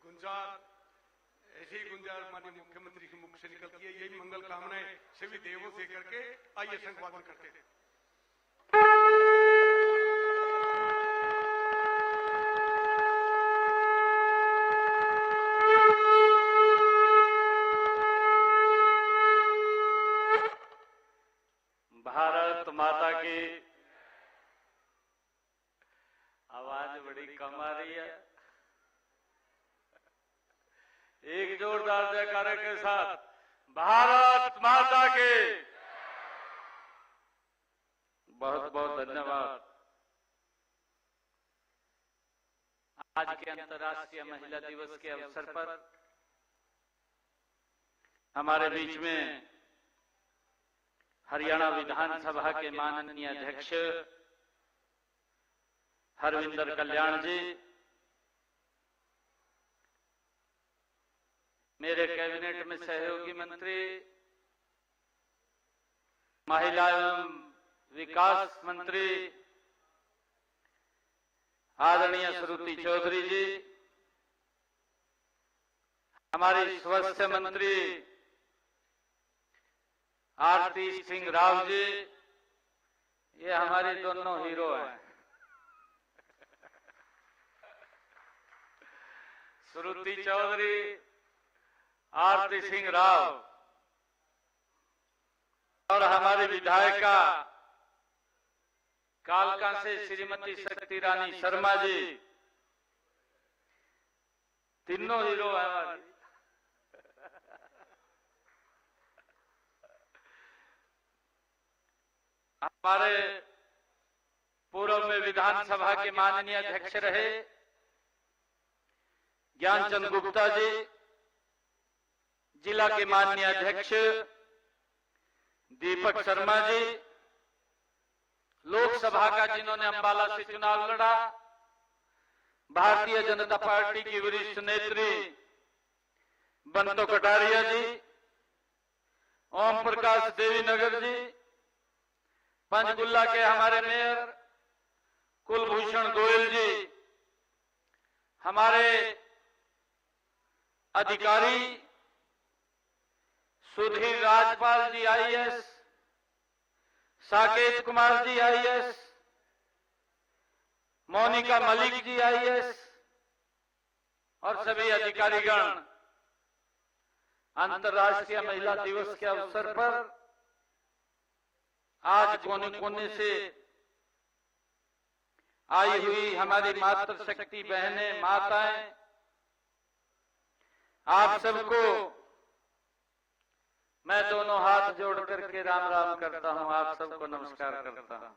गुंजार, ऐसे ही गुंजार माननीय मुख्यमंत्री के मुख से निकलती है। यही मंगल कामनाएं सभी देवों से करके आइए संवादन करते थे। भारत माता की। आवाज बड़ी कम आ रही है। एक जोरदार जयकारे के साथ भारत माता के। बहुत बहुत धन्यवाद। आज के अंतर्राष्ट्रीय महिला दिवस के अवसर पर हमारे बीच में हरियाणा विधानसभा के माननीय अध्यक्ष हरविंदर कल्याण जी, मेरे कैबिनेट में सहयोगी मंत्री, महिला एवं विकास मंत्री आदरणीय श्रुति चौधरी जी, हमारी स्वास्थ्य मंत्री आरती सिंह राव जी, ये हमारे दोनों हीरो हैं। श्रुति चौधरी, आरती सिंह राव और हमारी विधायिका कालका से श्रीमती शक्ति रानी शर्मा जी, तीनों हीरो हैं हमारे। हमारे पूर्व में विधानसभा के माननीय अध्यक्ष रहे ज्ञानचंद गुप्ता जी, जिला के माननीय अध्यक्ष दीपक शर्मा जी, लोकसभा का जिन्होंने अंबाला से चुनाव लड़ा, भारतीय जनता पार्टी की वरिष्ठ नेत्री बंतो कटारिया जी, ओम प्रकाश देवीनगर जी, पंचकुला के हमारे मेयर कुलभूषण गोयल जी, हमारे अधिकारी सुधीर राजपाल जी IAS, Saket Kumar ji IAS, Monika Malik ji IAS और सभी अधिकारीगण, अंतर्राष्ट्रीय महिला दिवस के अवसर पर आज कोने कोने से आई हुई हमारी मातृशक्ति बहनें, माताएं, आप सबको मैं दोनों हाथ जोड़ करके राम राम करता हूं, आप सबको नमस्कार करता हूं।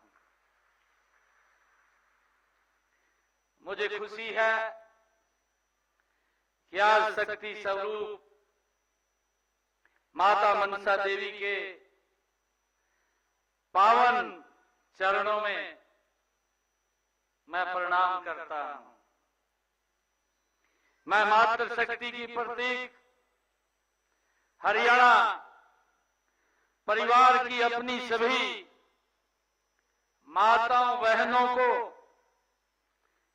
मुझे खुशी है कि आज शक्ति स्वरूप माता मनसा देवी के पावन चरणों में मैं प्रणाम करता हूं। मैं मातृशक्ति की प्रतीक हरियाणा परिवार की अपनी सभी माताओं बहनों को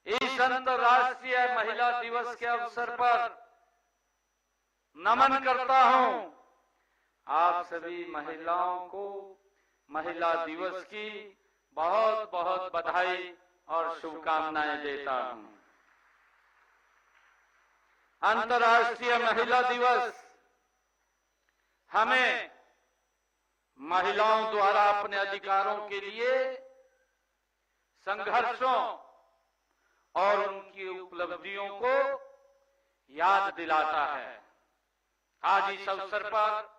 इस अंतर्राष्ट्रीय महिला दिवस के अवसर पर नमन करता हूं। आप सभी महिलाओं को महिला दिवस की बहुत बहुत बधाई और शुभकामनाएं देता हूं। अंतर्राष्ट्रीय महिला दिवस हमें महिलाओं द्वारा अपने अधिकारों के लिए संघर्षों और उनकी उपलब्धियों को याद दिलाता है। आज इस अवसर पर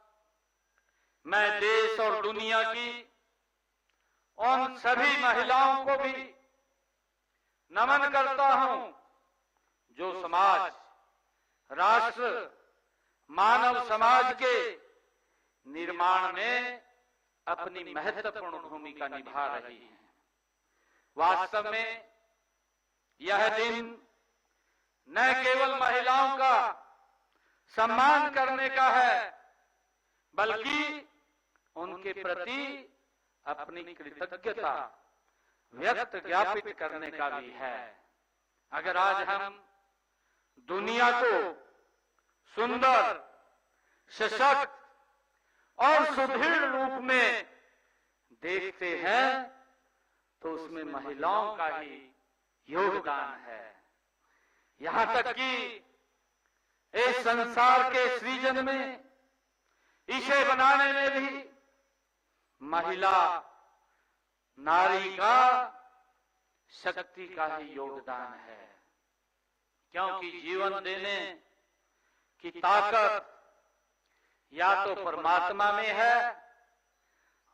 मैं देश और दुनिया की उन सभी महिलाओं को भी नमन करता हूं जो समाज, राष्ट्र, मानव समाज के निर्माण में अपनी महत्वपूर्ण भूमिका निभा रही हैं। वास्तव में यह दिन न केवल महिलाओं का सम्मान करने का है, बल्कि उनके प्रति अपनी कृतज्ञता व्यक्त ज्ञापित करने का भी है। अगर आज हम दुनिया को सुंदर, सशक्त और सुदृढ़ रूप में देखते हैं तो उसमें महिलाओं का ही योगदान है। यहां तक कि इस संसार के सृजन में, इसे बनाने में भी महिला, नारी का, शक्ति का ही योगदान है। क्योंकि जीवन देने की ताकत या तो परमात्मा में है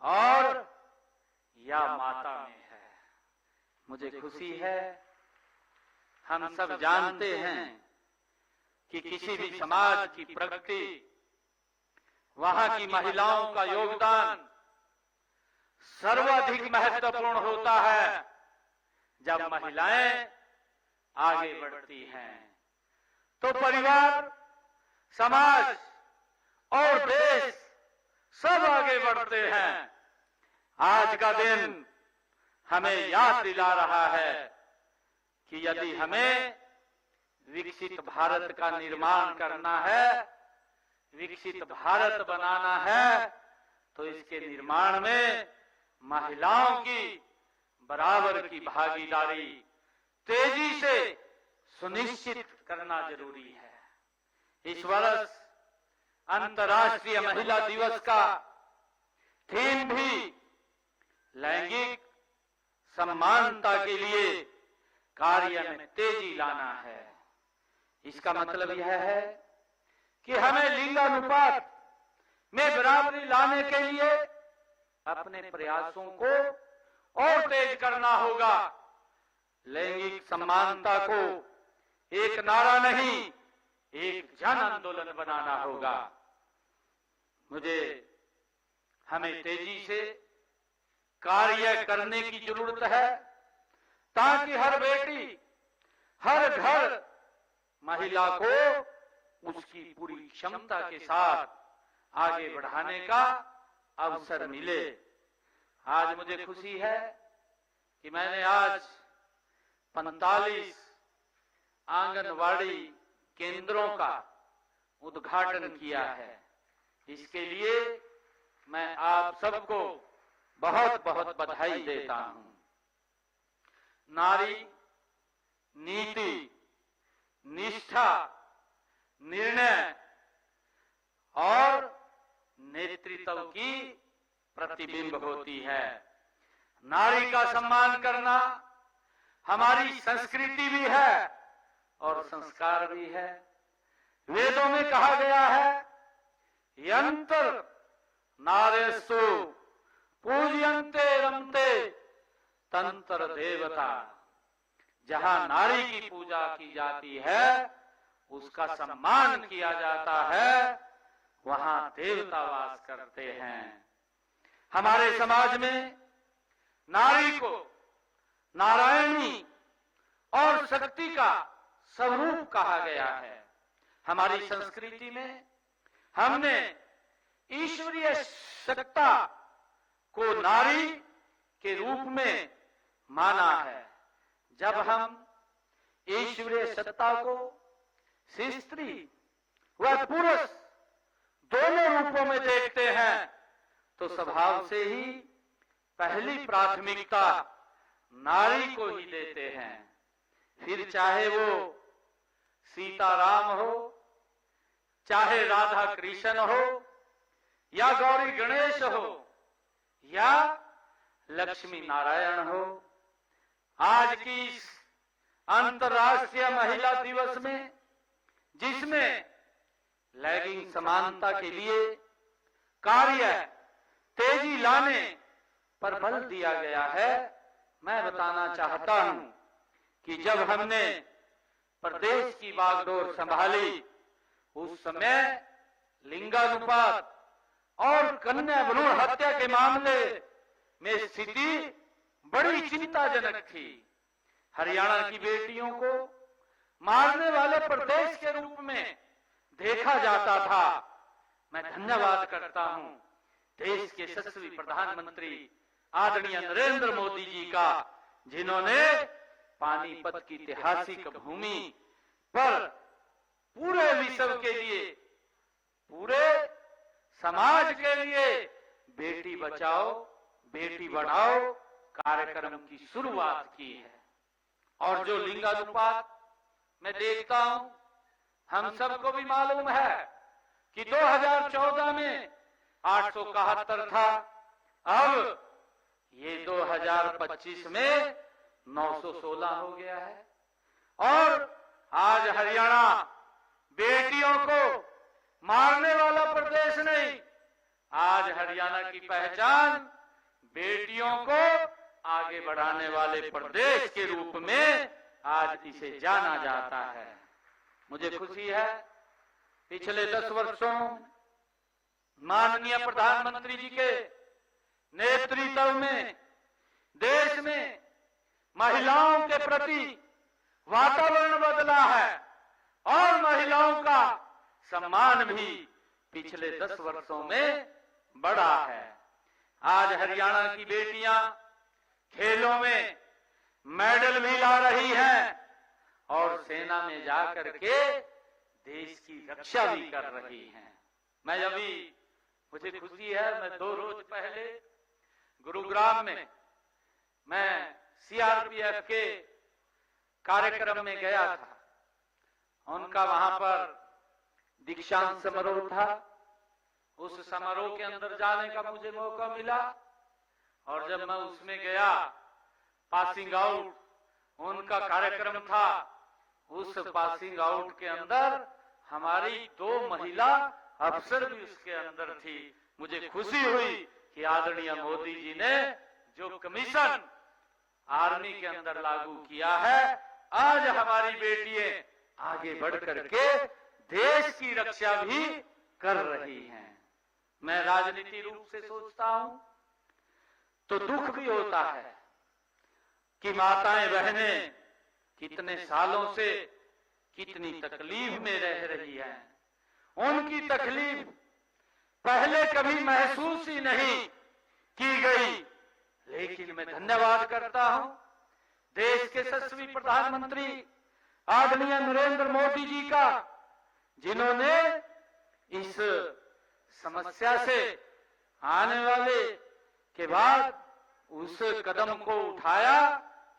और या माता में है। मुझे खुशी है, हम सब जानते हैं कि किसी भी समाज की प्रगति, वहां की महिलाओं का योगदान सर्वाधिक महत्वपूर्ण होता है जब महिलाएं आगे बढ़ती हैं। तो परिवार, समाज और देश सब आगे बढ़ते हैं। आज का दिन हमें याद दिला रहा है कि यदि हमें विकसित भारत का निर्माण करना है, विकसित भारत बनाना है, तो इसके निर्माण में महिलाओं की बराबर की भागीदारी तेजी से सुनिश्चित करना जरूरी है। इस वर्ष अंतर्राष्ट्रीय महिला दिवस का थीम भी लैंगिक समानता के लिए कार्य में तेजी लाना है। इसका मतलब यह है कि हमें लिंगानुपात में बराबरी लाने के लिए अपने प्रयासों को और तेज करना होगा। लैंगिक समानता को एक नारा नहीं, एक जन आंदोलन बनाना होगा। हमें तेजी से कार्य करने की जरूरत है ताकि हर बेटी, हर घर महिला को उसकी पूरी क्षमता के साथ आगे बढ़ाने का अवसर मिले। आज मुझे खुशी है कि मैंने आज 45 आंगनवाड़ी केंद्रों का उद्घाटन किया है। इसके लिए मैं आप सबको बहुत बहुत बधाई देता हूं। नारी नीति, निष्ठा, निर्णय और नेतृत्व की प्रतिबिंब होती है। नारी का सम्मान करना हमारी संस्कृति भी है और संस्कार भी है। वेदों में कहा गया है, यंत्र नारेषु पूज्यन्ते रमते तंत्र देवता। जहां नारी की पूजा की जाती है, उसका सम्मान किया जाता है, वहां देवता वास करते हैं। हमारे समाज में नारी को नारायणी और शक्ति का स्वरूप कहा गया है। हमारी संस्कृति में हमने ईश्वरीय सत्ता को नारी के रूप में माना है। जब हम ईश्वरीय सत्ता को स्त्री व पुरुष दोनों रूपों में देखते हैं तो स्वभाव से ही पहली प्राथमिकता नारी को ही देते हैं। फिर चाहे वो सीताराम हो, चाहे राधा कृष्ण हो, या गौरी गणेश हो, या लक्ष्मी नारायण हो। आज की इस अंतर्राष्ट्रीय महिला दिवस में, जिसमें लैंगिक समानता के लिए कार्य तेजी लाने पर बल दिया गया है, मैं बताना चाहता हूं कि जब हमने प्रदेश की बागडोर संभाली, उस समय लिंगानुपात और कन्या भ्रूण हत्या के मामले में स्थिति बड़ी चिंताजनक थी। हरियाणा की बेटियों को मारने वाले प्रदेश के रूप में देखा जाता था। मैं धन्यवाद करता हूं देश के यशस्वी प्रधानमंत्री आदरणीय नरेंद्र मोदी जी का, जिन्होंने पानीपत की ऐतिहासिक भूमि पर बचाओ बेटी बढ़ाओ कार्यक्रम की शुरुआत की है। और जो लिंगानुपात मैं देखता हूं, हम सबको भी मालूम है कि 2014 में 871 था, अब ये 2025 में 916 हो गया है। और आज हरियाणा बेटियों को मारने वाला प्रदेश नहीं, आज हरियाणा की पहचान बेटियों को आगे बढ़ाने वाले प्रदेश के रूप में आज इसे जाना जाता है। मुझे खुशी है पिछले 10 वर्षों माननीय प्रधानमंत्री जी के नेतृत्व में देश में महिलाओं के प्रति वातावरण बदला है और महिलाओं का सम्मान भी पिछले 10 वर्षों में बढ़ा है। आज हरियाणा की बेटियां खेलों में मेडल भी ला रही हैं और सेना में जाकर के देश की रक्षा भी कर रही हैं। मुझे खुशी है, मैं 2 रोज पहले गुरुग्राम में मैं सीआरपीएफ के कार्यक्रम में गया था। उनका वहां पर दीक्षांत समारोह था। उस समारोह के अंदर जाने का मुझे मौका मिला और जब मैं उसमें गया, पासिंग आउट उनका कार्यक्रम था। उस पासिंग आउट के अंदर हमारी 2 महिला अफसर भी उसके अंदर थी। मुझे खुशी हुई कि आदरणीय मोदी जी ने जो कमीशन आर्मी के अंदर लागू किया है, आज हमारी बेटियां आगे बढ़ करके देश की रक्षा भी कर रही हैं। मैं राजनीति रूप से सोचता हूं तो दुख भी होता है कि माताएं बहनें कितने सालों से कितनी तकलीफ में रह रही हैं। उनकी तकलीफ पहले कभी महसूस ही नहीं की गई, लेकिन मैं धन्यवाद करता हूं देश के यशस्वी प्रधानमंत्री आदरणीय नरेंद्र मोदी जी का, जिन्होंने इस समस्या से आने वाले के बाद उस कदम को उठाया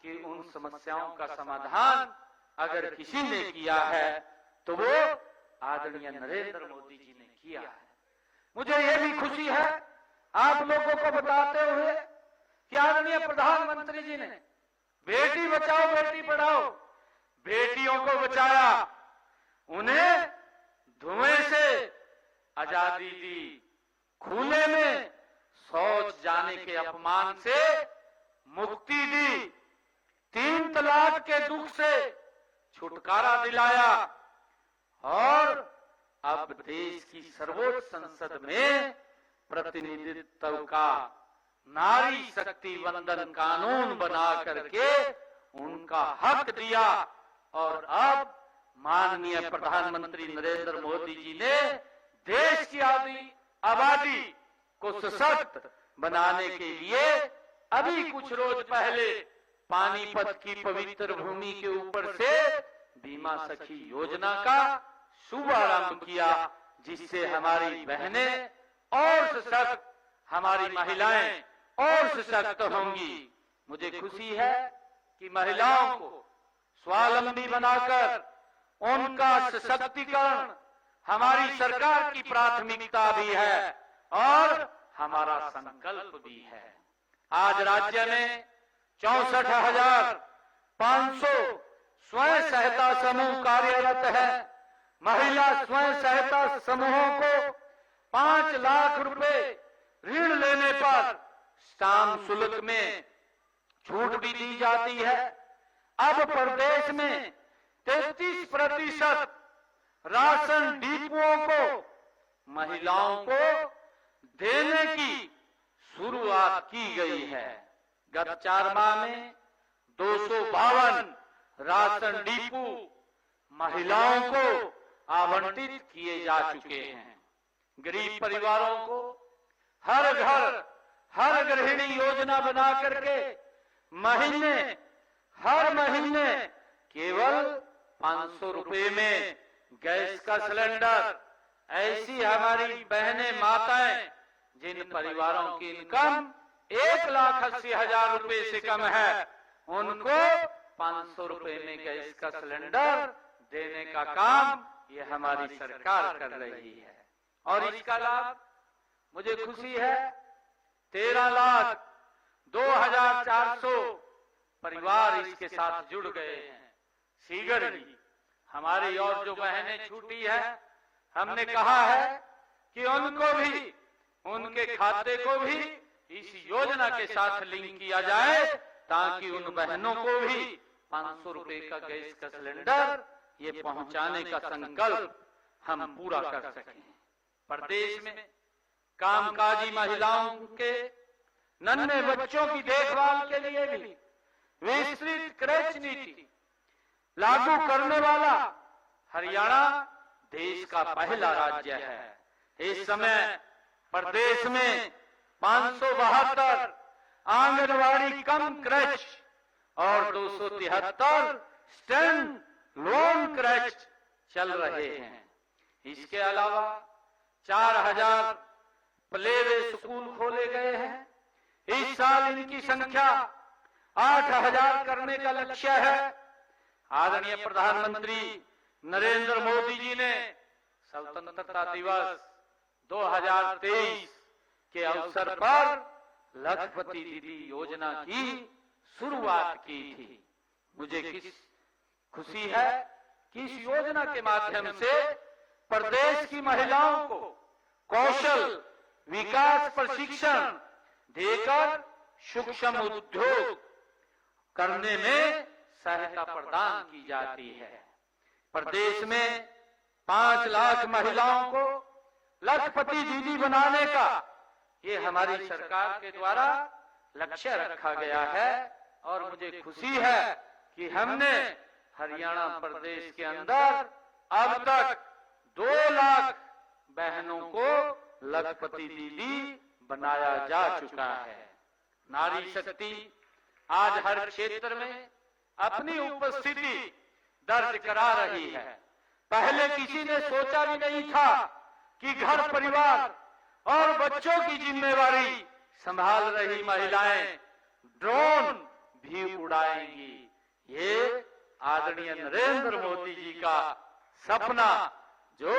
कि उन समस्याओं का समाधान अगर किसी ने किया है तो वो आदरणीय नरेंद्र मोदी जी ने किया है। मुझे ये भी खुशी है आप लोगों को बताते हुए कि आदरणीय प्रधानमंत्री जी ने बेटी बचाओ बेटी पढ़ाओ, बेटियों को बचाया, उन्हें धुएं से आजादी दी, खुले में शौच जाने के अपमान से मुक्ति दी, 3 तलाक के दुख से छुटकारा दिलाया और अब देश की सर्वोच्च संसद में प्रतिनिधित्व का नारी शक्ति वंदन कानून बना करके उनका हक दिया। और अब माननीय प्रधानमंत्री नरेंद्र मोदी जी ने देश की आबादी को सशक्त बनाने के लिए अभी कुछ रोज पहले पानीपत की पवित्र भूमि के ऊपर से बीमा सखी योजना का शुभारंभ किया, जिससे हमारी बहनें और सशक्त, हमारी महिलाएं और सशक्त होंगी। मुझे खुशी है कि महिलाओं को स्वावलंबी बनाकर उनका सशक्तिकरण हमारी सरकार की प्राथमिकता भी है और हमारा संकल्प भी है। आज राज्य में 64,500 स्वयं सहायता समूह कार्यरत है। महिला स्वयं सहायता समूहों को 5 लाख रुपए ऋण लेने पर स्टाम्प शुल्क में छूट भी दी जाती है। अब प्रदेश में 33% राशन डिपुओं को महिलाओं को देने की शुरुआत की गई है। गत 4 माह में 252 राशन डिपो महिलाओं को आवंटित किए जा चुके हैं। गरीब परिवारों को हर घर हर गृहिणी योजना बना करके हर महीने केवल 500 रुपए में गैस का सिलेंडर, ऐसी हमारी बहनें माताएं जिन परिवारों की इनकम 1,80,000 रुपए से कम है उनको 500 रुपए में गैस का सिलेंडर देने का काम ये हमारी सरकार कर रही है। और इसका लाभ मुझे खुशी है 13,02,400 परिवार इसके साथ जुड़ गए हैं। सीगर जी हमारी और जो बहनें छूटी है हमने कहा है कि उनको भी उनके खाते को भी इस योजना के साथ लिंक किया जाए ताकि उन बहनों को भी 500 रुपए का गैस का सिलेंडर ये पहुंचाने का संकल्प हम पूरा कर सकें। प्रदेश में कामकाजी महिलाओं के नन्हे बच्चों की देखभाल के लिए भी विस्तृत क्रेच नीति लागू करने वाला हरियाणा देश का पहला राज्य है। इस समय प्रदेश में 572 आंगनवाड़ी कम क्रेच और 273 स्टैंड लोन क्रेच चल रहे हैं। इसके अलावा 4,000 प्लेवे स्कूल खोले गए हैं। इस साल इनकी संख्या 8,000 करने का लक्ष्य है। आदरणीय प्रधानमंत्री नरेंद्र मोदी जी ने स्वतंत्रता दिवस 2023 के अवसर पर लखपति दीदी योजना की शुरुआत की थी। मुझे खुशी है कि इस योजना के माध्यम से प्रदेश की महिलाओं को कौशल विकास प्रशिक्षण देकर सूक्ष्म उद्योग करने में सहायता प्रदान की जाती है। प्रदेश में 5 लाख महिलाओं को लखपति दीदी बनाने का ये हमारी सरकार के द्वारा लक्ष्य रखा गया है। और मुझे खुशी है कि हमने हरियाणा प्रदेश के अंदर अब तक 2 लाख बहनों को लखपति दीदी बनाया जा चुका है। नारी शक्ति आज हर क्षेत्र में अपनी उपस्थिति दर्ज करा रही है। पहले किसी ने सोचा भी नहीं था कि घर परिवार और बच्चों की जिम्मेवारी संभाल रही महिलाएं ड्रोन भी उड़ाएंगी। ये आदरणीय नरेंद्र मोदी जी का सपना जो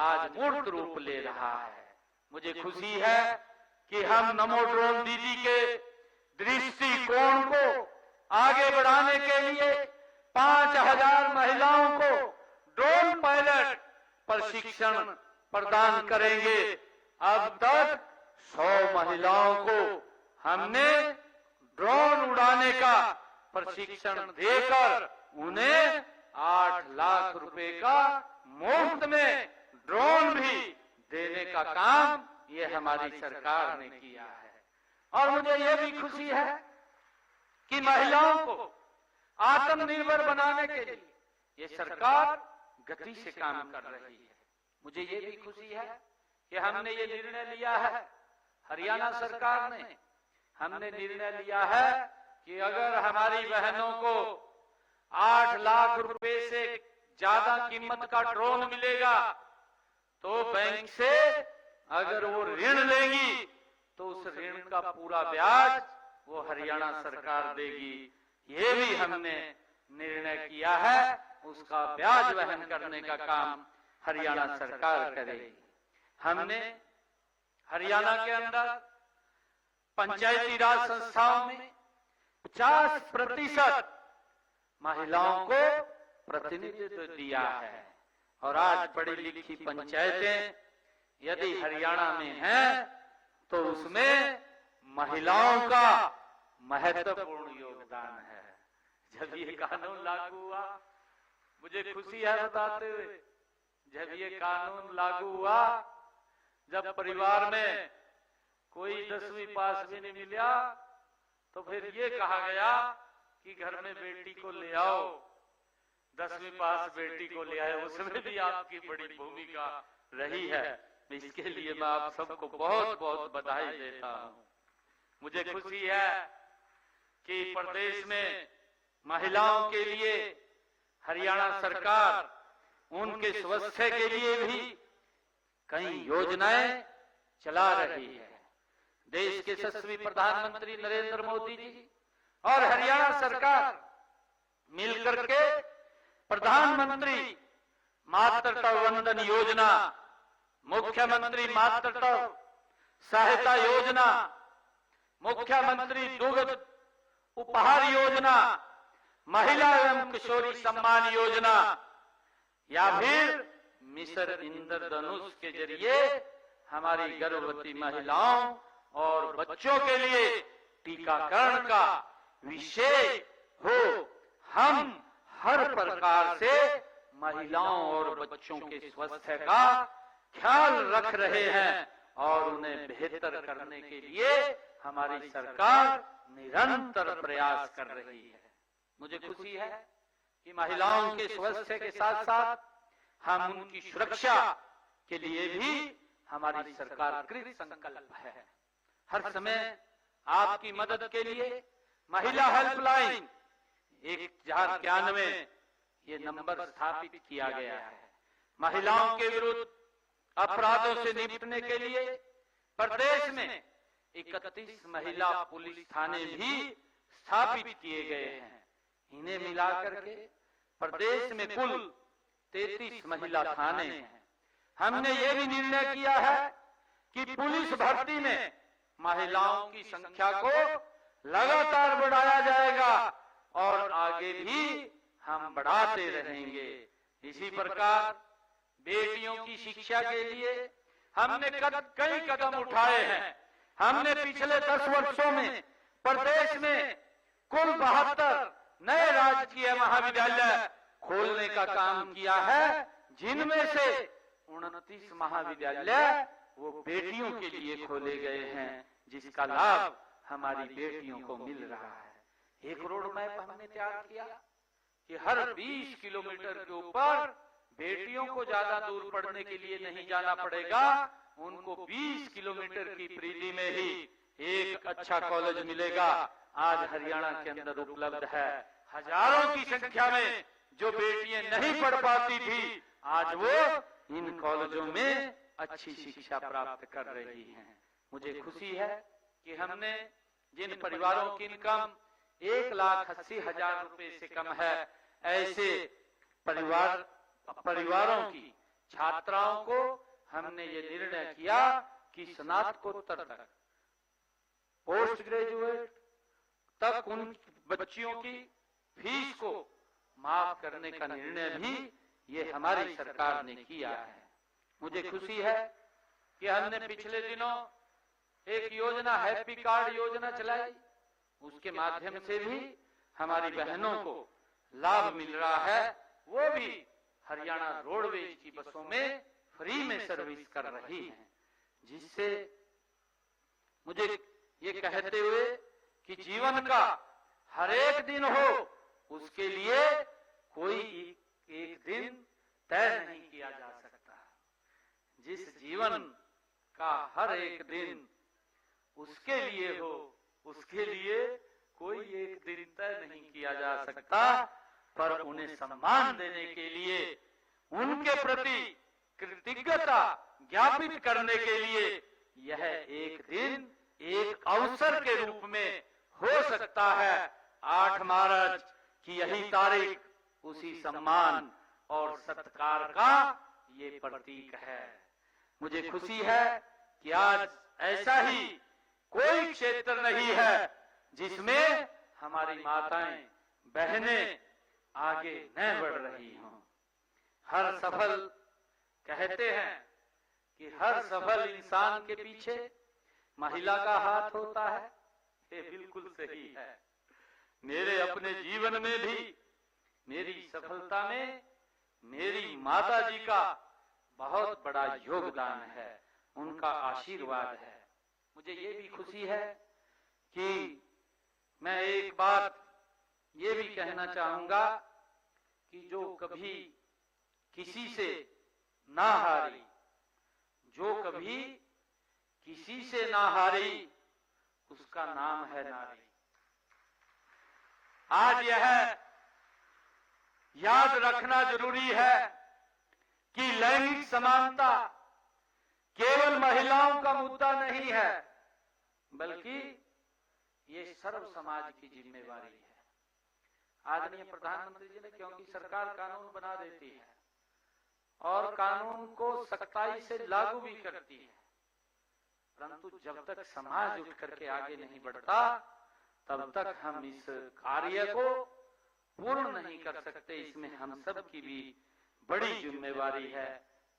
आज मूर्त रूप ले रहा है। मुझे खुशी है कि हम नमो ड्रोन दीदी के दृष्टिकोण को आगे बढ़ाने के लिए 5,000 महिलाओं को ड्रोन पायलट प्रशिक्षण प्रदान करेंगे। अब तक 100 महिलाओं को हमने ड्रोन उड़ाने का प्रशिक्षण देकर उन्हें 8 लाख रुपए का मुफ्त में ड्रोन भी देने का काम ये हमारी सरकार ने किया है। और मुझे ये भी खुशी है कि महिलाओं को आत्मनिर्भर बनाने के लिए ये सरकार गति से काम कर रही है। मुझे ये भी खुशी है कि हमने ये निर्णय लिया है, हरियाणा सरकार ने हमने निर्णय लिया है कि अगर हमारी बहनों को 8 लाख रुपए से ज्यादा कीमत का ड्रोन मिलेगा तो बैंक से अगर वो ऋण लेंगी तो उस ऋण का पूरा ब्याज वो हरियाणा सरकार देगी। ये भी हमने निर्णय किया है, उसका ब्याज वहन करने का काम हरियाणा सरकार करेगी। हमने हरियाणा के अंदर पंचायती राज संस्थाओं में 50% महिलाओं को प्रतिनिधित्व दिया है। और आज पढ़ी लिखी पंचायतें यदि हरियाणा में हैं तो उसमें महिलाओं का महत्वपूर्ण योगदान है। जब ये कानून लागू हुआ, मुझे खुशी है बताते हुए, जब ये कानून लागू हुआ, जब परिवार में कोई 10वीं पास भी नहीं मिला तो फिर ये कहा गया कि घर में बेटी को ले आओ, 10वीं पास बेटी को ले आए। उसमें भी आपकी बड़ी भूमिका रही है। इसके लिए मैं आप सबको बहुत बहुत बधाई देता हूँ। मुझे खुशी है कि प्रदेश में महिलाओं के लिए हरियाणा सरकार उनके स्वास्थ्य के लिए भी कई योजनाएं चला रही है। देश के यशस्वी प्रधानमंत्री नरेंद्र मोदी जी और हरियाणा सरकार मिलकर के प्रधानमंत्री मातृत्व वंदन योजना, मुख्यमंत्री मातृत्व सहायता योजना, मुख्यमंत्री दुग्ध उपहार योजना, महिला एवं किशोरी सम्मान योजना या फिर मिशन इंद्रधनुष के जरिए हमारी गर्भवती महिलाओं और बच्चों के लिए टीकाकरण का विषय हो, हम हर प्रकार से महिलाओं और बच्चों के स्वास्थ्य का ख्याल रख रहे हैं और उन्हें बेहतर करने के लिए हमारी सरकार निरंतर प्रयास कर रही है। मुझे खुशी है कि महिलाओं के स्वास्थ्य के साथ साथ हम उनकी सुरक्षा के लिए भी हमारी सरकार कृत संकल्प है। हर समय आपकी मदद के लिए महिला हेल्पलाइन 1091 ये नंबर स्थापित किया गया है। महिलाओं के विरुद्ध अपराधों से निपटने के लिए प्रदेश में 31 महिला पुलिस थाने भी स्थापित किए गए हैं। इन्हें मिलाकर के प्रदेश में कुल 33 महिला थाने हैं। हमने ये भी निर्णय किया है कि पुलिस भर्ती में महिलाओं की संख्या को लगातार बढ़ाया जाएगा और आगे भी हम बढ़ाते रहेंगे। इसी प्रकार बेटियों की शिक्षा के लिए हमने कई कदम उठाए हैं। हमने पिछले 10 वर्षों में प्रदेश में कुल 72 नए राजकीय महाविद्यालय खोलने का काम किया है, जिनमें से 29 महाविद्यालय वो बेटियों के लिए खोले गए हैं, जिसका लाभ हमारी बेटियों को मिल रहा है। एक रोड मैप हमने तैयार किया कि हर 20 किलोमीटर के ऊपर बेटियों को ज्यादा दूर पढ़ने के लिए नहीं जाना पड़ेगा, उनको 20 किलोमीटर की परिधि में ही एक अच्छा कॉलेज मिलेगा। आज हरियाणा के अंदर उपलब्ध है। हजारों की संख्या में जो बेटियां नहीं पढ़ पाती थी, आज वो इन कॉलेजों में अच्छी शिक्षा प्राप्त कर रही हैं। मुझे खुशी है कि हमने जिन परिवारों की इनकम 1,80,000 रुपए से कम है, ऐसे परिवारों की छात्राओं को हमने ये निर्णय किया कि स्नातकोत्तर तक, पोस्ट ग्रेजुएट तक उन बच्चियों की फीस को माफ करने का निर्णय भी ये हमारी सरकार ने किया है। मुझे खुशी है कि हमने पिछले दिनों एक योजना हैप्पी कार्ड योजना चलाई, उसके माध्यम से भी हमारी बहनों को लाभ मिल रहा है। वो भी हरियाणा रोडवेज की बसों में फ्री में सर्विस कर रही हैं, जिससे मुझे ये कहते हुए कि जीवन का हर एक दिन हो, उसके लिए कोई एक दिन तय नहीं किया जा सकता। जिस जीवन का हर एक दिन उसके लिए हो, उसके लिए कोई एक दिन तय नहीं किया जा सकता, पर उन्हें सम्मान देने के लिए, उनके प्रति कृतज्ञता ज्ञापित करने के लिए यह एक दिन एक अवसर के रूप में हो सकता है। 8 मार्च की यही तारीख उसी सम्मान और सत्कार का ये प्रतीक है। मुझे खुशी है कि आज ऐसा ही कोई क्षेत्र नहीं है जिसमें हमारी माताएं बहनें आगे न बढ़ रही हों। हर सफल कहते हैं कि हर सफल इंसान के पीछे महिला का हाथ होता है। ये बिल्कुल सही है। मेरे अपने जीवन में भी मेरी सफलता में मेरी माता जी का बहुत बड़ा योगदान है, उनका आशीर्वाद है। मुझे ये भी खुशी है कि मैं एक बात ये भी कहना चाहूंगा कि जो कभी किसी से ना हारी, जो कभी किसी से ना हारी, उसका नाम है नारी। आज यह याद रखना जरूरी है कि लैंगिक समानता केवल महिलाओं का मुद्दा नहीं है, बल्कि ये सर्व समाज की जिम्मेवारी है। आदरणीय प्रधानमंत्री जी ने, क्योंकि सरकार कानून बना देती है और कानून को सख्ताई से लागू भी करती है, परंतु जब तक समाज उठ करके आगे नहीं बढ़ता तब तक हम इस कार्य को पूर्ण नहीं कर सकते। इसमें हम सब की भी बड़ी जिम्मेवारी है,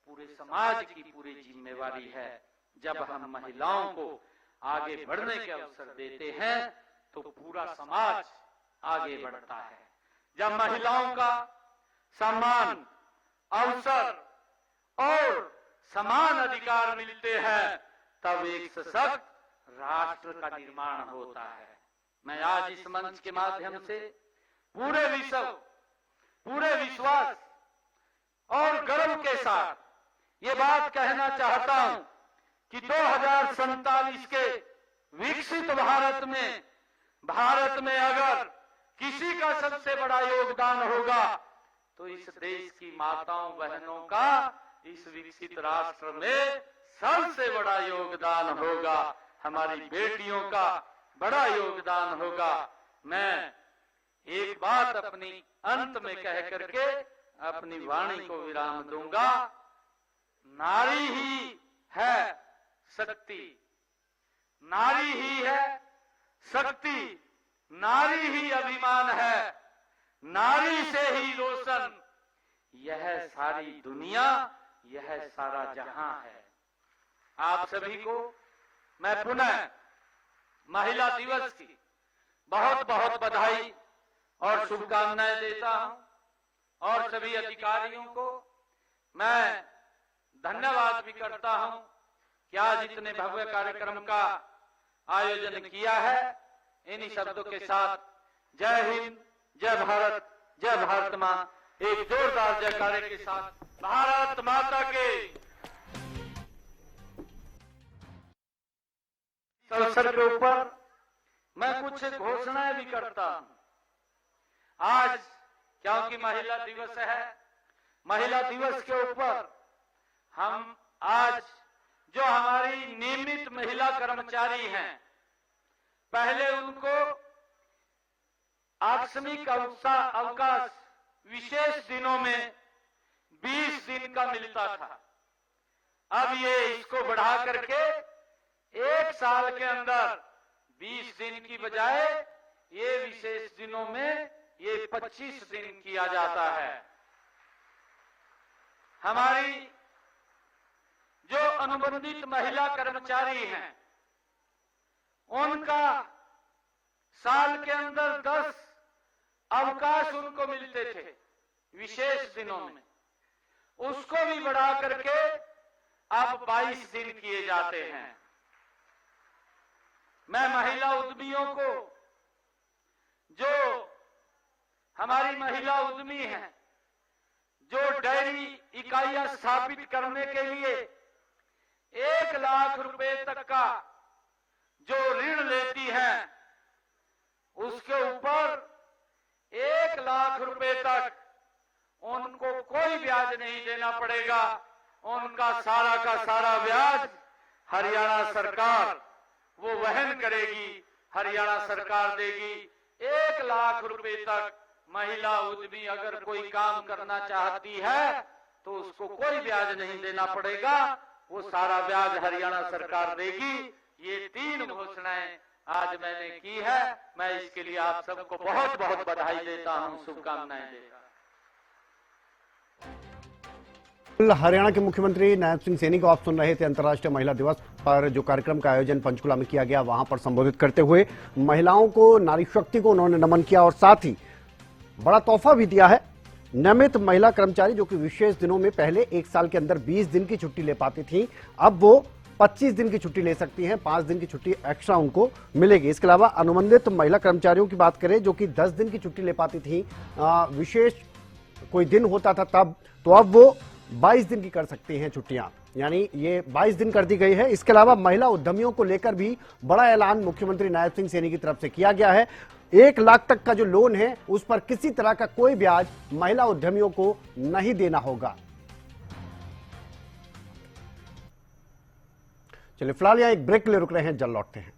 पूरे समाज की पूरी जिम्मेवारी है। जब हम महिलाओं को आगे बढ़ने के अवसर देते हैं तो पूरा समाज आगे बढ़ता है। जब महिलाओं का सम्मान, अवसर और समान अधिकार मिलते हैं तब एक सशक्त राष्ट्र का निर्माण होता है। मैं आज इस मंच के माध्यम से पूरे विश्व, पूरे विश्वास और गर्व के साथ ये बात कहना चाहता हूं कि 2047 के विकसित भारत में अगर किसी का सबसे बड़ा योगदान होगा तो इस देश की माताओं बहनों का इस विकसित राष्ट्र में सबसे बड़ा योगदान होगा। हमारी बेटियों का बड़ा योगदान होगा। मैं एक बात अपनी अंत में कह करके अपनी वाणी को विराम दूंगा। नारी ही है शक्ति, नारी ही है शक्ति, नारी ही अभिमान है, नारी से ही रोशन यह सारी दुनिया, यह सारा जहां है। आप सभी को मैं पुनः महिला दिवस की बहुत बहुत बधाई और शुभकामनाएं देता हूं और सभी अधिकारियों को मैं धन्यवाद भी करता हूं कि आज इतने भव्य कार्यक्रम का आयोजन किया है। इन्हीं शब्दों के साथ जय हिंद, जय भारत मां, एक जोरदार जयकारे के साथ भारत माता के। अवसर के ऊपर मैं कुछ घोषणाएं भी करता हूं। आज क्योंकि महिला दिवस है, महिला दिवस के ऊपर हम आज जो हमारी नियमित महिला कर्मचारी हैं, पहले उनको आकस्मिक अवकाश विशेष दिनों में 20 दिन का मिलता था। अब ये इसको बढ़ा करके एक साल के अंदर 20 दिन की बजाय ये विशेष दिनों में ये 25 दिन किया जाता है। हमारी जो अनुबंधित महिला कर्मचारी हैं उनका साल के अंदर 10 अवकाश उनको मिलते थे विशेष दिनों में, उसको भी बढ़ा करके अब 22 दिन किए जाते हैं। मैं महिला उद्यमियों को, जो हमारी महिला उद्यमी हैं, जो डेयरी इकाइयां स्थापित करने के लिए 1 लाख रुपए तक का जो ऋण लेती हैं, उसके ऊपर 1 लाख रुपए तक उनको कोई ब्याज नहीं देना पड़ेगा। उनका सारा का सारा ब्याज हरियाणा सरकार वो वहन करेगी, हरियाणा सरकार देगी। 1 लाख रुपए तक महिला उद्यमी अगर कोई काम करना चाहती है तो उसको कोई ब्याज नहीं देना पड़ेगा, वो सारा ब्याज हरियाणा सरकार देगी। ये 3 घोषणाएं आज मैंने की है। मैं इसके लिए आप सबको बहुत बहुत बधाई देता हूं, शुभकामनाएं देता हूं। हरियाणा के मुख्यमंत्री नायब सिंह सैनी को आप सुन रहे थे। अंतर्राष्ट्रीय महिला दिवस पर जो कार्यक्रम का आयोजन पंचकुला में किया गया, वहां पर संबोधित करते हुए महिलाओं को, नारी शक्ति को उन्होंने नमन किया और साथ ही बड़ा तोहफा भी दिया है। नियमित महिला कर्मचारी जो कि विशेष दिनों में पहले 1 साल के अंदर 20 दिन की छुट्टी ले पाती थी, अब वो 25 दिन की छुट्टी ले सकती हैं। 5 दिन की छुट्टी एक्स्ट्रा उनको मिलेगी। इसके अलावा अनुबंधित महिला कर्मचारियों की बात करें जो कि 10 दिन की छुट्टी ले पाती थी, विशेष कोई दिन होता था तब, तो अब वो 22 दिन की कर सकती हैं छुट्टियां, यानी ये 22 दिन कर दी गई है। इसके अलावा महिला उद्यमियों को लेकर भी बड़ा ऐलान मुख्यमंत्री नायब सिंह सैनी की तरफ से किया गया है। 1 लाख तक का जो लोन है उस पर किसी तरह का कोई ब्याज महिला उद्यमियों को नहीं देना होगा। चलिए फिलहाल यहाँ एक ब्रेक ले रुक रहे हैं, जल्द लौटते हैं।